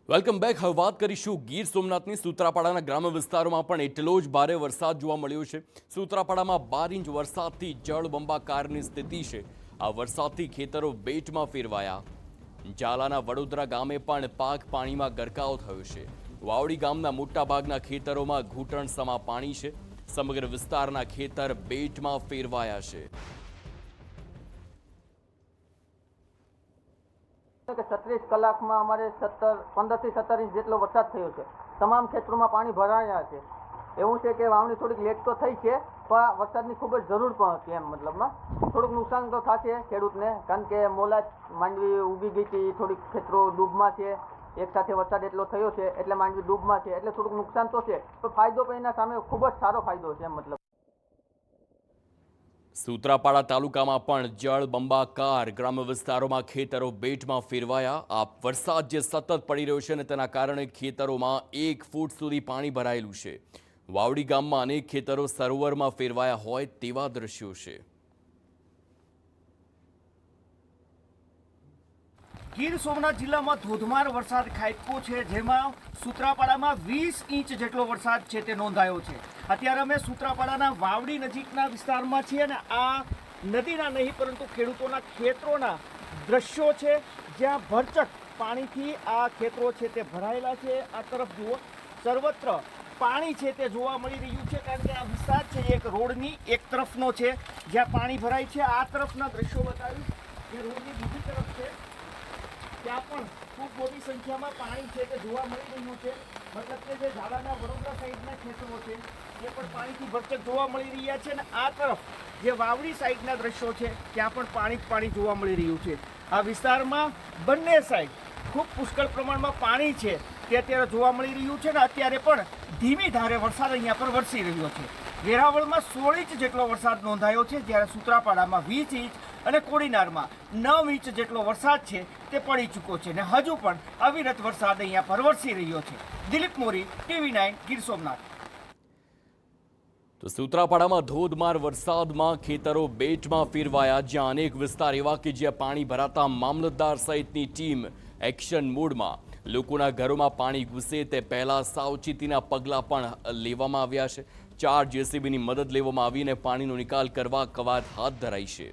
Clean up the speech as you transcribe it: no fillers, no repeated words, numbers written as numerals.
Welcome back. હવે વાત કરીશું ગીર સોમનાથની સૂત્રાપાડાના ગ્રામ્ય વિસ્તારોમાં પણ એટલો જ ભારે વરસાદ જોવા મળ્યો છે। સૂત્રાપાડામાં 12 ઇંચ વરસાદથી જળબંબાકારની સ્થિતિ છે। આ વરસાદથી ખેતરો બેટમાં ફેરવાયા। ઝાલાના વડોદરા ગામે પણ પાક પાણીમાં ગરકાવ થયો છે। વાવડી ગામના મોટાભાગના ખેતરોમાં ઘૂંટણસમા પાણી છે। સમગ્ર વિસ્તારના ખેતર બેટમાં ફેરવાયા છે। કે 36 કલાકમાં અમારે 15 થી 17 ઇંચ જેટલો વરસાદ થયો છે। તમામ ખેતરોમાં પાણી ભરાયા છે। એવું છે કે વાવણી થોડીક લેટ તો થઈ છે, પણ વરસાદની ખૂબ જ જરૂર પણ હતી। એમ મતલબમાં થોડુંક નુકસાન તો થશે ખેડૂતને, કારણ કે મોલા માંડવી ઉગી ગઈ હતી, થોડીક ખેતરો ડૂબમાં છે। એક સાથે વરસાદ એટલો થયો છે એટલે માંડવી ડૂબમાં છે, એટલે થોડુંક નુકસાન તો છે, પણ ફાયદો પણ એના સામે ખૂબ જ સારો ફાયદો છે। એમ મતલબ સૂત્રાપાડા તાલુકામાં પણ જળબંબાકાર, ગ્રામ્ય વિસ્તારોમાં ખેતરો બેટમાં ફેરવાયા। આ વરસાદ જે સતત પડી રહ્યો છે અને તેના કારણે ખેતરોમાં 1 ફૂટ સુધી પાણી ભરાયેલું છે। વાવડી ગામમાં અનેક ખેતરો સરોવરમાં ફેરવાયા હોય તેવા દ્રશ્યો છે। ગીર સોમનાથ જિલ્લામાં ધોધમાર વરસાદ ખાબક્યો છે, જેમાં સૂત્રાપાડામાં 20 ઇંચ જેટલો વરસાદ છે તે નોંધાયો છે। અત્યારે અમે સૂત્રાપાડાના વાવડી નજીકના વિસ્તારમાં છીએ અને આ નદીના નહીં પરંતુ ખેડૂતોના ખેતરોના દ્રશ્યો છે, જ્યાં ભરચક પાણીથી આ ખેતરો છે તે ભરાયેલા છે। આ તરફ જુઓ, સર્વત્ર પાણી છે તે જોવા મળી રહ્યું છે, કારણ કે આ વિસ્તાર છે એક રોડની એક તરફનો છે જ્યાં પાણી ભરાય છે। આ તરફના દ્રશ્યો બતાવીશ, જે રોડની બીજી તરફ છે ત્યાં પણ ખૂબ મોટી સંખ્યામાં પાણી છે તે જોવા મળી રહ્યું છે। મતલબ કે જે ઝાલાના વડોદરા સાઈડના ખેતરો છે એ પણ પાણીથી ભરચક જોવા મળી રહ્યા છે, અને આ તરફ જે વાવડી સાઈડના દ્રશ્યો છે ત્યાં પણ પાણી જોવા મળી રહ્યું છે। આ વિસ્તારમાં બંને સાઈડ ખૂબ પુષ્કળ પ્રમાણમાં પાણી છે તે અત્યારે જોવા મળી રહ્યું છે, અને અત્યારે પણ ધીમી ધારે વરસાદ અહીંયા પર વરસી રહ્યો છે। વેરાવળમાં 16 ઇંચ જેટલો વરસાદ નોંધાયો છે, જ્યારે સૂત્રાપાડામાં 20 ઇંચ અને કોડીનારમાં 9 ઇંચ જેટલો વરસાદ છે તે પડી ચૂક્યો છે, અને હજુ પણ અવિરત વરસાદ અહીંયા પર વરસી રહ્યો છે। દિલીપ મોરી, TV9, ગીર સોમનાથ। તો સૂત્રાપાડામાં ધોધમાર વરસાદમાં ખેતરો બેટમાં ફેરવાયા, જ્યાં અનેક વિસ્તાર એવા કે જ્યાં પાણી ભરાતા મામલતદાર સહિતની ટીમ એક્શન મોડમાં। લોકોના ઘરોમાં પાણી ઘૂસે તે પહેલા સાવચેતીના પગલાં પણ લેવામાં આવ્યા છે। 4 JCBની મદદ લેવામાં આવીને પાણીનો નિકાલ કરવા કવાયત હાથ ધરાઈ છે।